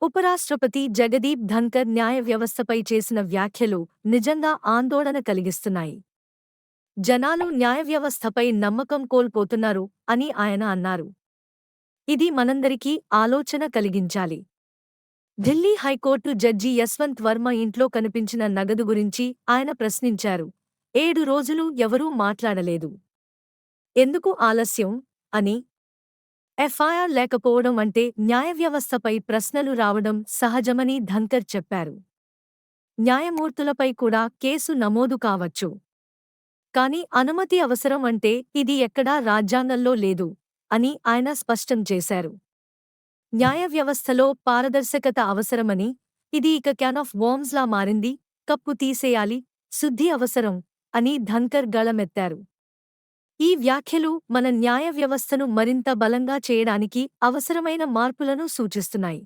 ఉపరాష్ట్రపతి జగదీప్ ధన్కర్ న్యాయ వ్యవస్థపై చేసిన వ్యాఖ్యలు నిజంగా ఆందోళన కలిగిస్తున్నాయి. జనాలు న్యాయ వ్యవస్థపై నమ్మకం కోల్పోతున్నారు అని ఆయన అన్నారు. ఇది మనందరికీ ఆలోచన కలిగించాలి. ఢిల్లీ హైకోర్టు జడ్జి యశ్వంత్ వర్మ ఇంట్లో కనిపించిన నగదు గురించి ఆయన ప్రశ్నించారు. 7 రోజులు ఎవరూ మాట్లాడలేదు. ఎందుకు ఆలస్యం? అని. ఎఫ్ఐఆర్ లేకపోవడం అంటే న్యాయ వ్యవస్థపై ప్రశ్నలు రావడం సహజమని ధన్కర్ చెప్పారు. న్యాయమూర్తులపై కూడా కేసు నమోదు కావచ్చు. కానీ అనుమతి అవసరం అంటే ఇది ఎక్కడా రాజ్యాంగంలో లేదు అని ఆయన స్పష్టం చేశారు. న్యాయ వ్యవస్థలో పారదర్శకత అవసరమని, ఇది ఇక క్యాన్ ఆఫ్ వార్మ్స్లా మారింది, కప్పు తీసేయాలి, శుద్ధి అవసరం అని ధన్కర్ గళమెత్తారు. ఈ వ్యాఖ్యలు మన న్యాయ వ్యవస్థను మరింత బలంగా చేయడానికి అవసరమైన మార్పులను సూచిస్తున్నాయి.